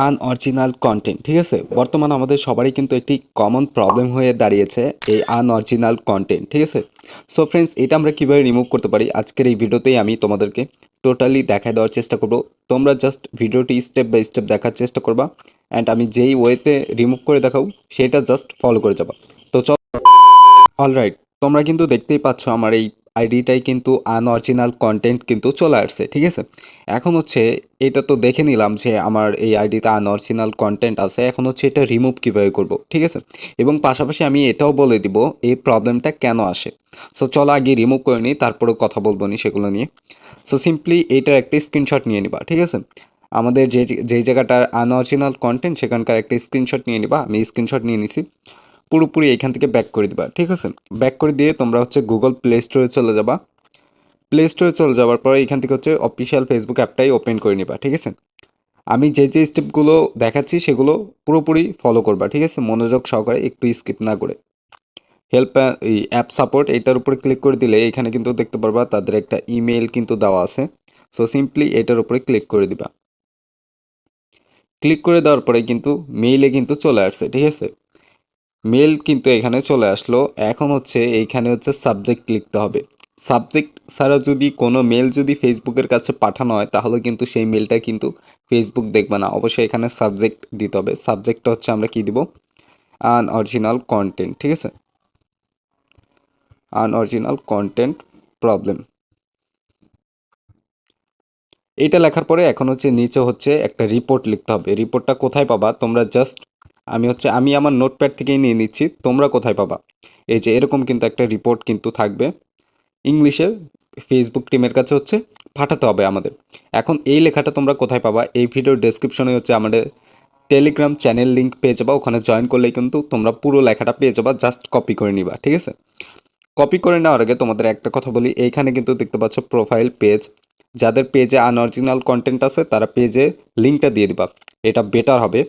Unoriginal content, ঠিক আছে? বর্তমানে আমাদের সবারই কিন্তু একটি কমন প্রবলেম হয়ে দাঁড়িয়েছে এই আনঅরিজিনাল কন্টেন্ট, ঠিক আছে? সো ফ্রেন্ডস, এটা আমরা কীভাবে রিমুভ করতে পারি আজকের এই ভিডিওতেই আমি তোমাদেরকে টোটালি দেখায় দেওয়ার চেষ্টা করব। তোমরা জাস্ট ভিডিওটি স্টেপ বাই স্টেপ দেখার চেষ্টা করবা অ্যান্ড আমি যেই ওয়েতে রিমুভ করে দেখাও সেটা জাস্ট ফলো করে যাবা। তো চল, অলরাইট, তোমরা কিন্তু দেখতেই পাচ্ছ আমার এই আইডিটাই কিন্তু আনঅরিজিনাল কন্টেন্ট কিন্তু চলে আসছে, ঠিক আছে? এখন হচ্ছে এটা তো দেখে নিলাম যে আমার এই আইডিতে আনঅরিজিনাল কন্টেন্ট আছে। এখন হচ্ছে এটা রিমুভ কীভাবে করব, ঠিক আছে? এবং পাশাপাশি আমি এটাও বলে দিব এই প্রবলেমটা কেন আসে। সো চলো আগে রিমুভ করে নিই, তারপরে কথা বলবো নি সেগুলো নিয়ে। সো সিম্পলি এইটার একটা স্ক্রিনশট নিয়ে নিবা, ঠিক আছে? আমাদের যেই জায়গাটার আনঅরিজিনাল কন্টেন্ট সেখানকার একটা স্ক্রিনশট নিয়ে নিবা। আমি স্ক্রিনশট নিয়ে নিছি। পুরোপুরি এখান থেকে ব্যাক করে দিবা, ঠিক আছে? ব্যাক করে দিয়ে তোমরা হচ্ছে গুগল প্লে স্টোরে চলে যাবা। প্লে স্টোরে চলে যাওয়ার পরে এখান থেকে হচ্ছে অফিসিয়াল ফেসবুক অ্যাপটাই ওপেন করে নিবা, ঠিক আছে? আমি যে স্টেপগুলো দেখাচ্ছি সেগুলো পুরোপুরি ফলো করবা, ঠিক আছে? মনোযোগ সহকারে, একটু স্কিপ না করে। হেল্প এই অ্যাপ সাপোর্ট এটার উপরে ক্লিক করে দিলে এখানে কিন্তু দেখতে পারবা তাদের একটা ইমেল কিন্তু দেওয়া আছে। সো সিম্পলি এটার উপরে ক্লিক করে দিবা। ক্লিক করে দেওয়ার পরে কিন্তু মেইলে কিন্তু চলে আসছে, ঠিক আছে? মেল কিন্তু এখানে চলে আসলো। এখন হচ্ছে এইখানে হচ্ছে সাবজেক্ট লিখতে হবে। সাবজেক্ট ছাড়া যদি কোনো মেল যদি ফেসবুকের কাছে পাঠানো হয় তাহলে কিন্তু সেই মেলটা কিন্তু ফেসবুক দেখবে না। অবশ্যই এখানে সাবজেক্ট দিতে হবে। সাবজেক্টটা হচ্ছে আমরা কি দিব? আনঅরিজিনাল কন্টেন্ট, ঠিক আছে? আনঅরিজিনাল কন্টেন্ট প্রবলেম, এইটা লেখার পরে এখন হচ্ছে নিচে হচ্ছে একটা রিপোর্ট লিখতে হবে। রিপোর্টটা কোথায় পাবা তোমরা জাস্ট, আমি আমার নোটপ্যাড থেকেই নিয়ে নিচ্ছি। তোমরা কোথায় পাবা? এই যে এরকম কিন্তু একটা রিপোর্ট কিন্তু থাকবে ইংলিশে। ফেসবুক টিমের কাছে হচ্ছে পাঠাতে হবে আমাদের। এখন এই লেখাটা তোমরা কোথায় পাবা? এই ভিডিওর ডেসক্রিপশনে হচ্ছে আমাদের টেলিগ্রাম চ্যানেল লিঙ্ক পেয়ে যাবা। ওখানে জয়েন করলেই কিন্তু তোমরা পুরো লেখাটা পেয়ে যাবা। জাস্ট কপি করে নিবা, ঠিক আছে? কপি করে নেওয়ার আগে তোমাদের একটা কথা বলি, এইখানে কিন্তু দেখতে পাচ্ছ প্রোফাইল পেজ। যাদের পেজে আনঅরিজিনাল কন্টেন্ট আছে তারা পেজে লিঙ্কটা দিয়ে দিবা, এটা বেটার হবে।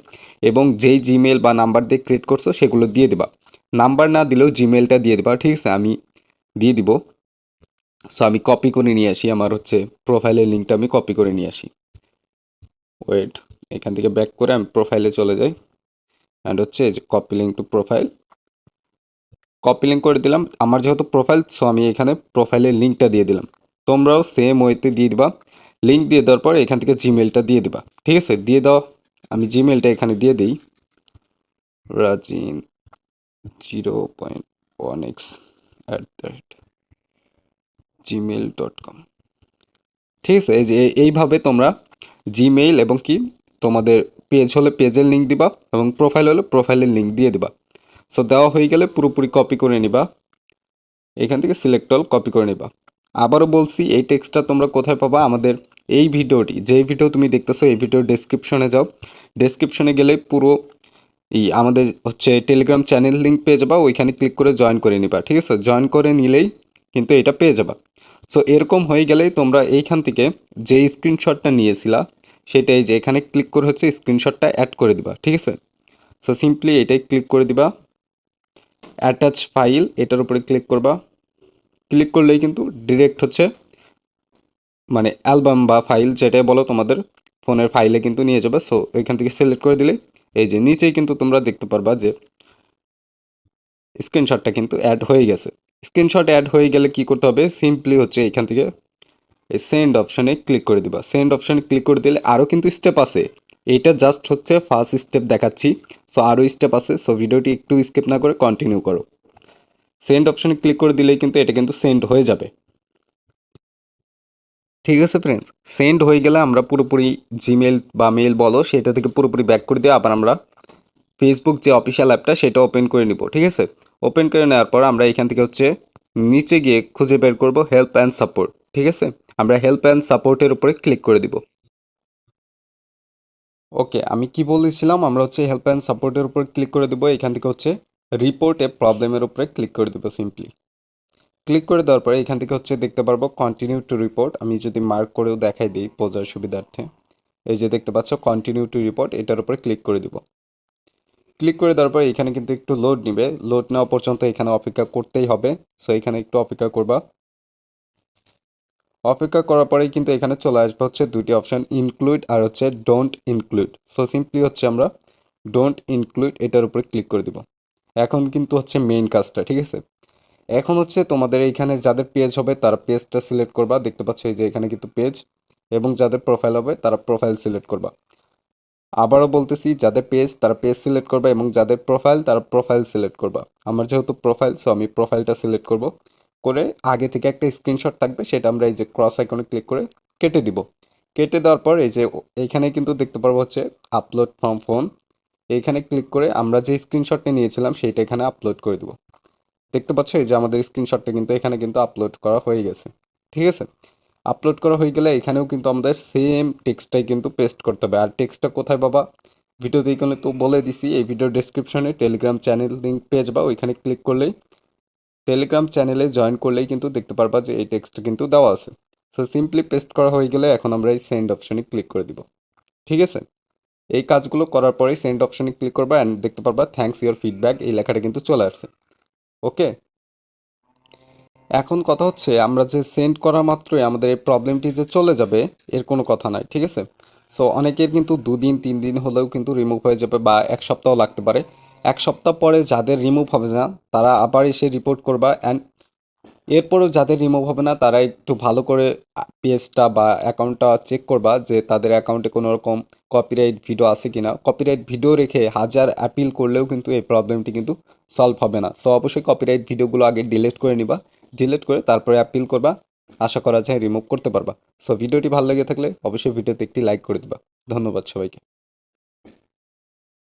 এবং যেই জিমেল বা নাম্বার দিয়ে ক্রিয়েট করছো সেগুলো দিয়ে দিবা। নাম্বার না দিলেও জিমেলটা দিয়ে দিবা, ঠিক আছে? আমি দিয়ে দিব। সো আমি কপি করে নিয়ে আসি, আমার হচ্ছে প্রোফাইলের লিঙ্কটা আমি কপি করে নিয়ে আসি। ওয়েট, এখান থেকে ব্যাক করে আমি প্রোফাইলে চলে যাই অ্যান্ড হচ্ছে এই যে copy link to profile, copy link করে দিলাম। আমার যেহেতু প্রোফাইল, সো আমি এখানে প্রোফাইলের লিঙ্কটা দিয়ে দিলাম। তোমরাও সেম ওয়েতে দিয়ে দিবা। লিঙ্ক দিয়ে দেওয়ার পর এখান থেকে জিমেলটা দিয়ে দিবা, ঠিক আছে? দিয়ে দাও। আমি জিমেলটা এখানে দিয়ে দিই, রাজিন 0.1x@gmail.com, ঠিক আছে? এই যে এইভাবে তোমরা জিমেইল এবং কি তোমাদের পেজ হলে পেজের লিঙ্ক দিবা এবং প্রোফাইল হলে প্রোফাইলের লিঙ্ক দিয়ে দিবা। সো দেওয়া হয়ে গেলে পুরোপুরি কপি করে নিবা। এখান থেকে সিলেক্ট অল কপি করে নিবা। আবারও বলছি, এই টেক্সটটা তোমরা কোথায় পাবা? আমাদের এই ভিডিওটি, যেই ভিডিও তুমি দেখতেছো এই ভিডিওর ডেসক্রিপশনে যাও। ডেসক্রিপশনে গেলে পুরো আমাদের হচ্ছে টেলিগ্রাম চ্যানেল লিঙ্ক পেয়ে যাবা। ওইখানে ক্লিক করে জয়েন করে নিবা, ঠিক আছে? জয়েন করে নিলেই কিন্তু এটা পেয়ে যাবা। সো এরকম হয়ে গেলেই তোমরা এইখান থেকে যে স্ক্রিনশটটা নিয়েছিলা সেটা এই যে এখানে ক্লিক করে হচ্ছে স্ক্রিনশটটা অ্যাড করে দিবা, ঠিক আছে? সো সিম্পলি এটাই ক্লিক করে দিবা। অ্যাটাচ ফাইল এটার উপরে ক্লিক করবা। ক্লিক করলেই কিন্তু ডিরেক্ট হচ্ছে মানে অ্যালবাম বা ফাইল যেটাই বলো তোমাদের ফোনের ফাইলে কিন্তু নিয়ে যাবে। সো এখান থেকে সিলেক্ট করে দিলে এই যে নিচেই কিন্তু তোমরা দেখতে পারবা যে স্ক্রিনশটটা কিন্তু অ্যাড হয়ে গেছে। স্ক্রিনশট অ্যাড হয়ে গেলে কি করতে হবে? সিম্পলি হচ্ছে এখান থেকে এই সেন্ড অপশানে ক্লিক করে দিবা। সেন্ড অপশানে ক্লিক করে দিলে আরও কিন্তু স্টেপ আছে। এইটা জাস্ট হচ্ছে ফার্স্ট স্টেপ দেখাচ্ছি। সো আরও স্টেপ আছে। সো ভিডিওটি একটু স্কিপ না করে কন্টিনিউ করো। সেন্ড অপশানে ক্লিক করে দিলেই কিন্তু এটা কিন্তু সেন্ড হয়ে যাবে, ঠিক আছে ফ্রেন্ডস? সেন্ড হয়ে গেলে আমরা পুরোপুরি জিমেল বা মেল বলো সেটা থেকে পুরোপুরি ব্যাক করে দিয়ে আবার আমরা ফেসবুক যে অফিসিয়াল অ্যাপটা সেটা ওপেন করে নিব, ঠিক আছে? ওপেন করে নেওয়ার পর আমরা এখান থেকে হচ্ছে নিচে গিয়ে খুঁজে বের করব হেল্প অ্যান্ড সাপোর্ট, ঠিক আছে? আমরা হেল্প অ্যান্ড সাপোর্টের উপরে ক্লিক করে দিব। ওকে, আমি কি বলেছিলাম? আমরা হচ্ছে হেল্প অ্যান্ড সাপোর্টের উপর ক্লিক করে দেবো। এখান থেকে হচ্ছে রিপোর্ট এ প্রবলেমের উপরে ক্লিক করে দেবো সিম্পলি। ক্লিক করে দেওয়ার পরে এখান থেকে হচ্ছে দেখতে পারবো কন্টিনিউ টু রিপোর্ট। আমি যদি মার্ক করেও দেখাই দিই বোঝার সুবিধার্থে, এই যে দেখতে পাচ্ছ কন্টিনিউ টু রিপোর্ট, এটার উপরে ক্লিক করে দিব। ক্লিক করে দেওয়ার পর এখানে কিন্তু একটু লোড নিবে। লোড নেওয়া পর্যন্ত এখানে অপেক্ষা করতেই হবে। সো এখানে একটু অপেক্ষা করবা। অপেক্ষা করার পরেই কিন্তু এখানে চলে আসবে হচ্ছে দুটি অপশান, ইনক্লুড আর হচ্ছে ডোন্ট ইনক্লুড। সো সিম্পলি হচ্ছে আমরা ডোন্ট ইনক্লুড এটার উপরে ক্লিক করে দিব। এখন কিন্তু হচ্ছে মেইন কাজটা, ঠিক আছে। এখন হচ্ছে তোমাদের এইখানে যাদের পেজ হবে তারা পেজটা সিলেক্ট করবা, দেখতে পাচ্ছ এই যে এখানে কিন্তু পেজ, এবং যাদের প্রোফাইল হবে তারা প্রোফাইল সিলেক্ট করবা। আবারও বলতেছি, যাদের পেজ তারা পেজ সিলেক্ট করবা এবং যাদের প্রোফাইল তারা প্রোফাইল সিলেক্ট করবা। আমার যেহেতু প্রোফাইল, সো আমি প্রোফাইলটা সিলেক্ট করব। করে আগে থেকে একটা স্ক্রিনশট থাকবে, সেটা আমরা এই যে ক্রস আইকনে ক্লিক করে কেটে দিব। কেটে দেওয়ার পর এই যে এইখানে কিন্তু দেখতে পারবো হচ্ছে আপলোড ফ্রম ফোন, এইখানে ক্লিক করে আমরা যে স্ক্রিনশটটা নিয়েছিলাম সেইটা এখানে আপলোড করে দেবো। দেখতে পাচ্ছ এই যে আমাদের স্ক্রিনশটটা কিন্তু এখানে কিন্তু আপলোড করা হয়ে গেছে, ঠিক আছে। আপলোড করা হয়ে গেলে এখানেও কিন্তু আমাদের সেম টেক্সটটাই কিন্তু পেস্ট করতে হবে। আর টেক্সটটা কোথায় বাবা, ভিডিওতে এখানে তো বলে দিছি, এই ভিডিও ডেসক্রিপশনে টেলিগ্রাম চ্যানেল লিঙ্ক পেজ বা ওইখানে ক্লিক করলেই টেলিগ্রাম চ্যানেলে জয়েন করলেই কিন্তু দেখতে পারবা যে এই টেক্সটটা কিন্তু দেওয়া আছে। সো সিম্পলি পেস্ট করা হয়ে গেলে এখন আমরা এই সেন্ড অপশনে ক্লিক করে দিব, ঠিক আছে। এই কাজগুলো করার পরেই সেন্ড অপশনে ক্লিক করবা অ্যান্ড দেখতে পারবা থ্যাঙ্কস ইওর ফিডব্যাক এই লেখাটা কিন্তু চলে আসছে। ওকে, এখন কথা হচ্ছে আমরা যে সেন্ড করা মাত্রই আমাদের এই প্রবলেমটি যে চলে যাবে এর কোনো কথা নাই, ঠিক আছে। সো অনেকের কিন্তু 2 দিন 3 দিন হলেও কিন্তু রিমুভ হয়ে যাবে বা 1 সপ্তাহ লাগতে পারে। 1 সপ্তাহ পরে যাদের রিমুভ হবে না তারা আবার এসে রিপোর্ট করবা, অ্যান্ড এরপরেও যাদের রিমুভ হবে না তারা একটু ভালো করে পেজটা বা অ্যাকাউন্টটা চেক করবা যে তাদের অ্যাকাউন্টে কোনো রকম কপিরাইট ভিডিও আছে কি না। কপিরাইট ভিডিও রেখে হাজার অ্যাপিল করলেও কিন্তু এই প্রবলেমটি কিন্তু সলভ হবে না। সো অবশ্যই কপিরাইট ভিডিওগুলো আগে ডিলিট করে নিবা, ডিলিট করে তারপরে অ্যাপিল করবা, আশা করা যায় রিমুভ করতে পারবা। সো ভিডিওটি ভালো লেগে থাকলে অবশ্যই ভিডিওতে একটি লাইক করে দিবা। ধন্যবাদ সবাইকে।